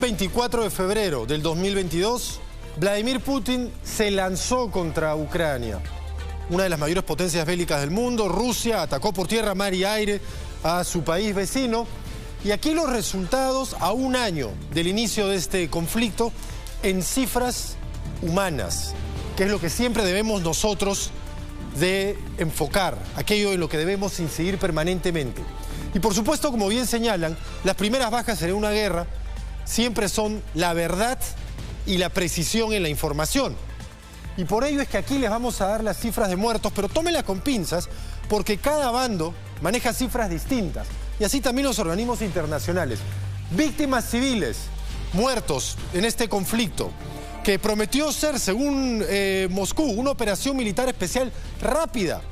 24 de febrero del 2022, Vladimir Putin se lanzó contra Ucrania, una de las mayores potencias bélicas del mundo. Rusia atacó por tierra, mar y aire a su país vecino. Y aquí los resultados a un año del inicio de este conflicto en cifras humanas, que es lo que siempre debemos nosotros de enfocar, aquello en lo que debemos incidir permanentemente. Y por supuesto, como bien señalan, las primeras bajas en una guerra siempre son la verdad y la precisión en la información. Y por ello es que aquí les vamos a dar las cifras de muertos, pero tómenlas con pinzas, porque cada bando maneja cifras distintas. Y así también los organismos internacionales. Víctimas civiles, muertos en este conflicto, que prometió ser, según Moscú, una operación militar especial rápida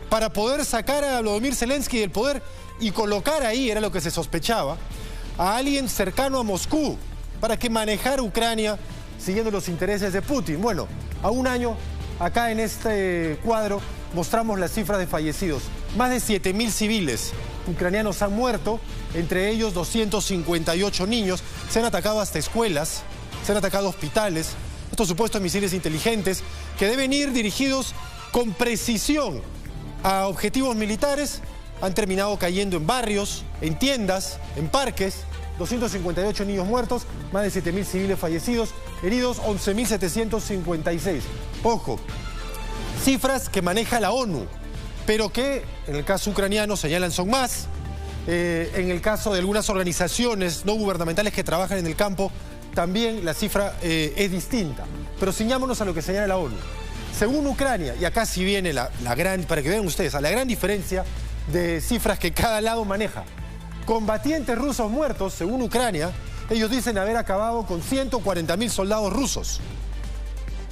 para poder sacar a Volodymyr Zelensky del poder y colocar ahí, era lo que se sospechaba, a alguien cercano a Moscú para que manejara Ucrania siguiendo los intereses de Putin. Bueno, a un año, acá en este cuadro, mostramos las cifras de fallecidos. Más de 7.000 civiles ucranianos han muerto, entre ellos 258 niños. Se han atacado hasta escuelas, se han atacado hospitales. Estos supuestos misiles inteligentes que deben ir dirigidos con precisión a objetivos militares han terminado cayendo en barrios, en tiendas, en parques. 258 niños muertos, más de 7.000 civiles fallecidos, heridos 11.756. Ojo, cifras que maneja la ONU, pero que en el caso ucraniano señalan son más. En el caso de algunas organizaciones no gubernamentales que trabajan en el campo, también la cifra es distinta. Pero ciñámonos a lo que señala la ONU. Según Ucrania, y acá sí viene la gran, para que vean ustedes, la gran diferencia de cifras que cada lado maneja. Combatientes rusos muertos, según Ucrania, ellos dicen haber acabado con 140.000 soldados rusos.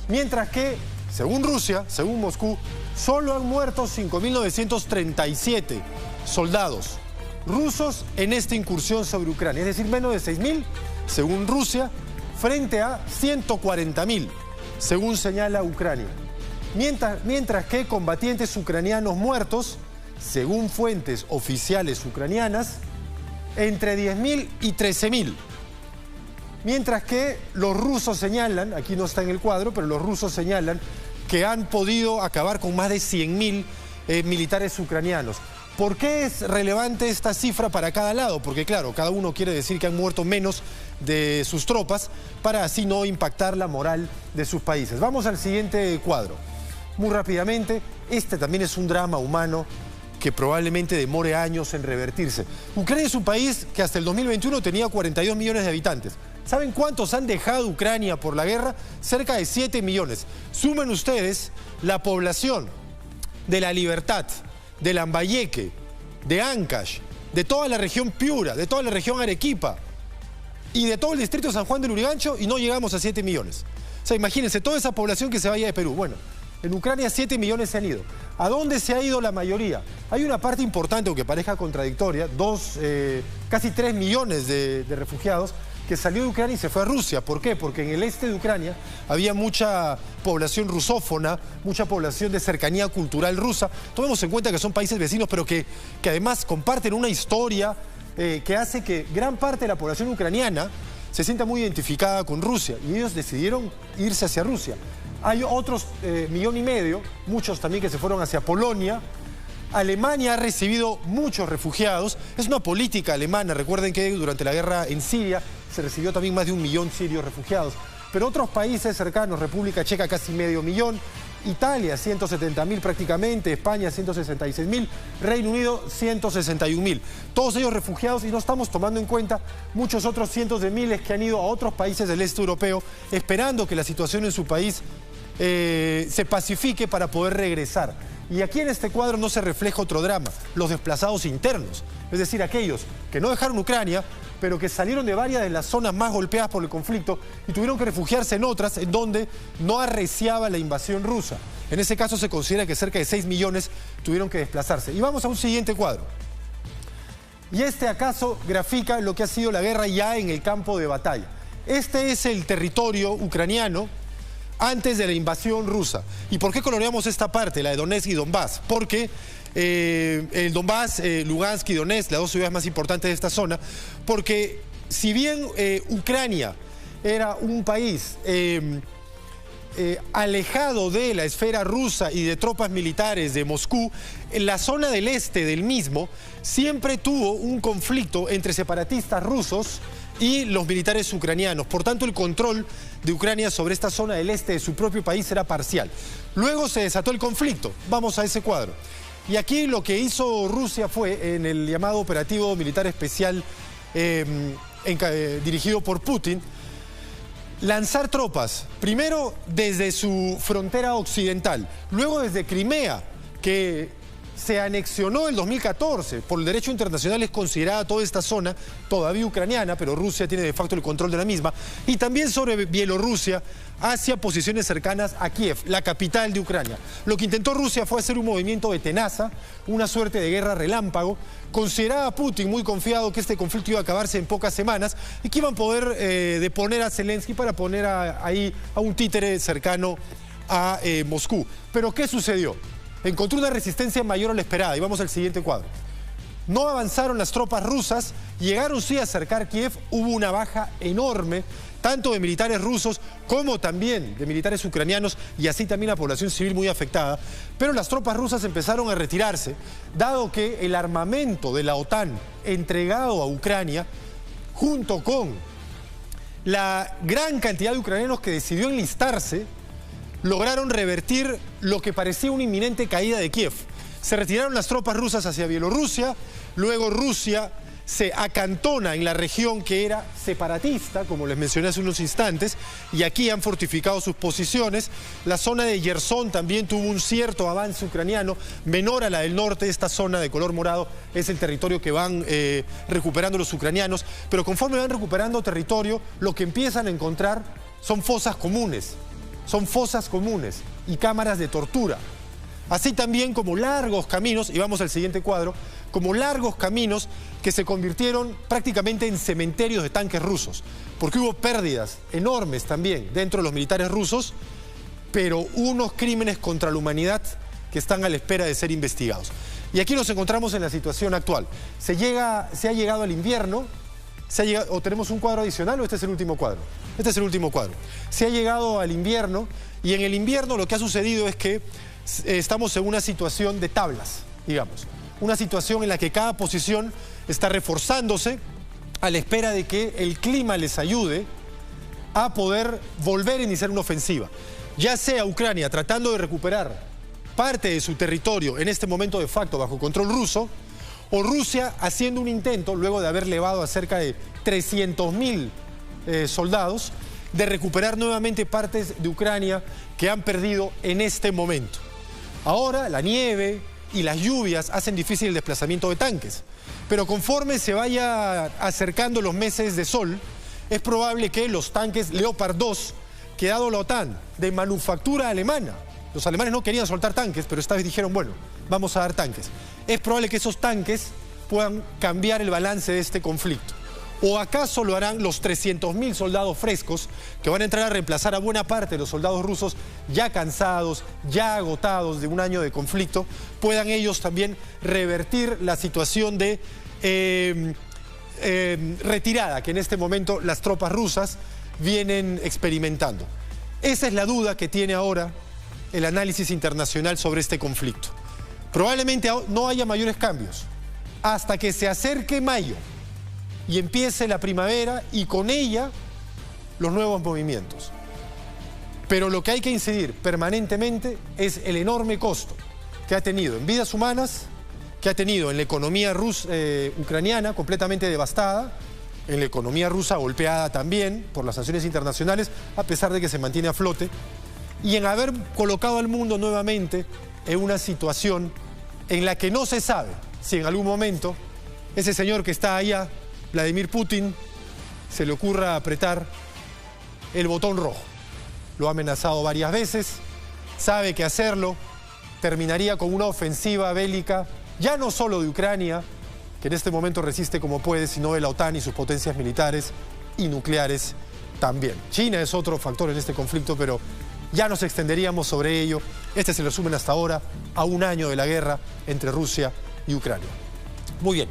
Mientras que, según Rusia, según Moscú, solo han muerto 5.937 soldados rusos en esta incursión sobre Ucrania. Es decir, menos de 6.000, según Rusia, frente a 140.000, según señala Ucrania. Mientras que combatientes ucranianos muertos, según fuentes oficiales ucranianas, entre 10.000 y 13.000. Mientras que los rusos señalan, aquí no está en el cuadro, pero los rusos señalan que han podido acabar con más de 100.000 militares ucranianos. ¿Por qué es relevante esta cifra para cada lado? Porque claro, cada uno quiere decir que han muerto menos de sus tropas para así no impactar la moral de sus países. Vamos al siguiente cuadro. Muy rápidamente, este también es un drama humano que probablemente demore años en revertirse. Ucrania es un país que hasta el 2021 tenía 42 millones de habitantes. ¿Saben cuántos han dejado Ucrania por la guerra? Cerca de 7 millones. Sumen ustedes la población de La Libertad, de Lambayeque, de Ancash, de toda la región Piura, de toda la región Arequipa y de todo el distrito de San Juan del Lurigancho y no llegamos a 7 millones. O sea, imagínense toda esa población que se vaya de Perú. Bueno, en Ucrania 7 millones se han ido. ¿A dónde se ha ido la mayoría? Hay una parte importante, aunque parezca contradictoria, casi 3 millones de refugiados que salió de Ucrania y se fue a Rusia. ¿Por qué? Porque en el este de Ucrania había mucha población rusófona, mucha población de cercanía cultural rusa. Tomemos en cuenta que son países vecinos, pero que además comparten una historia que hace que gran parte de la población ucraniana se sienta muy identificada con Rusia y ellos decidieron irse hacia Rusia. Hay otros 1,5 millones, muchos también que se fueron hacia Polonia. Alemania ha recibido muchos refugiados. Es una política alemana. Recuerden que durante la guerra en Siria se recibió también más de 1 millón sirios refugiados. Pero otros países cercanos, República Checa casi medio millón, Italia 170.000 prácticamente, España 166.000, Reino Unido 161.000. Todos ellos refugiados y no estamos tomando en cuenta muchos otros cientos de miles que han ido a otros países del este europeo esperando que la situación en su país se pacifique para poder regresar. Y aquí en este cuadro no se refleja otro drama, los desplazados internos, es decir, aquellos que no dejaron Ucrania, pero que salieron de varias de las zonas más golpeadas por el conflicto y tuvieron que refugiarse en otras en donde no arreciaba la invasión rusa. En ese caso se considera que cerca de 6 millones tuvieron que desplazarse. Y vamos a un siguiente cuadro. Y este acaso grafica lo que ha sido la guerra ya en el campo de batalla. Este es el territorio ucraniano antes de la invasión rusa. ¿Y por qué coloreamos esta parte, la de Donetsk y Donbass? Porque el Donbass, Lugansk y Donetsk, las dos ciudades más importantes de esta zona, porque si bien Ucrania era un país alejado de la esfera rusa y de tropas militares de Moscú, en la zona del este del mismo siempre tuvo un conflicto entre separatistas rusos y los militares ucranianos. Por tanto, el control de Ucrania sobre esta zona del este de su propio país era parcial. Luego se desató el conflicto. Vamos a ese cuadro. Y aquí lo que hizo Rusia fue, en el llamado operativo militar especial dirigido por Putin, lanzar tropas, primero desde su frontera occidental, luego desde Crimea, que se anexionó en 2014. Por el derecho internacional es considerada toda esta zona todavía ucraniana, pero Rusia tiene de facto el control de la misma. Y también sobre Bielorrusia, hacia posiciones cercanas a Kiev, la capital de Ucrania. Lo que intentó Rusia fue hacer un movimiento de tenaza, una suerte de guerra relámpago. Consideraba Putin muy confiado que este conflicto iba a acabarse en pocas semanas y que iban a poder deponer a Zelensky para poner ahí a un títere cercano a Moscú. Pero ¿qué sucedió? Encontró una resistencia mayor a la esperada. Y vamos al siguiente cuadro. No avanzaron las tropas rusas, llegaron sí a acercar Kiev, hubo una baja enorme, tanto de militares rusos como también de militares ucranianos, y así también la población civil muy afectada. Pero las tropas rusas empezaron a retirarse, dado que el armamento de la OTAN entregado a Ucrania, junto con la gran cantidad de ucranianos que decidió enlistarse, lograron revertir lo que parecía una inminente caída de Kiev. Se retiraron las tropas rusas hacia Bielorrusia, luego Rusia se acantona en la región que era separatista, como les mencioné hace unos instantes, y aquí han fortificado sus posiciones. La zona de Yersón también tuvo un cierto avance ucraniano, menor a la del norte. Esta zona de color morado es el territorio que van recuperando los ucranianos, pero conforme van recuperando territorio, lo que empiezan a encontrar son fosas comunes. Son fosas comunes y cámaras de tortura. Así también como largos caminos, y vamos al siguiente cuadro, como largos caminos que se convirtieron prácticamente en cementerios de tanques rusos, porque hubo pérdidas enormes también dentro de los militares rusos, pero unos crímenes contra la humanidad que están a la espera de ser investigados. Y aquí nos encontramos en la situación actual. Se ha llegado al invierno. ¿O tenemos un cuadro adicional o este es el último cuadro? Este es el último cuadro. Se ha llegado al invierno y en el invierno lo que ha sucedido es que estamos en una situación de tablas, digamos. Una situación en la que cada posición está reforzándose a la espera de que el clima les ayude a poder volver a iniciar una ofensiva. Ya sea Ucrania tratando de recuperar parte de su territorio en este momento de facto bajo control ruso, o Rusia haciendo un intento, luego de haber levado a cerca de 300.000 soldados, de recuperar nuevamente partes de Ucrania que han perdido en este momento. Ahora la nieve y las lluvias hacen difícil el desplazamiento de tanques, pero conforme se vaya acercando los meses de sol, es probable que los tanques Leopard 2, que ha dado la OTAN de manufactura alemana, los alemanes no querían soltar tanques, pero esta vez dijeron, bueno, vamos a dar tanques. Es probable que esos tanques puedan cambiar el balance de este conflicto. ¿O acaso lo harán los 300.000 soldados frescos que van a entrar a reemplazar a buena parte de los soldados rusos ya cansados, ya agotados de un año de conflicto? Puedan ellos también revertir la situación de retirada que en este momento las tropas rusas vienen experimentando. Esa es la duda que tiene ahora el análisis internacional sobre este conflicto. Probablemente no haya mayores cambios hasta que se acerque mayo y empiece la primavera y con ella los nuevos movimientos. Pero lo que hay que incidir permanentemente es el enorme costo que ha tenido en vidas humanas, que ha tenido en la economía ucraniana completamente devastada, en la economía rusa golpeada también por las sanciones internacionales, a pesar de que se mantiene a flote, y en haber colocado al mundo nuevamente en una situación en la que no se sabe si en algún momento ese señor que está allá, Vladimir Putin, se le ocurra apretar el botón rojo. Lo ha amenazado varias veces, sabe que hacerlo terminaría con una ofensiva bélica, ya no solo de Ucrania, que en este momento resiste como puede, sino de la OTAN y sus potencias militares y nucleares también. China es otro factor en este conflicto, pero ya nos extenderíamos sobre ello. Este es el resumen hasta ahora, a un año de la guerra entre Rusia y Ucrania. Muy bien.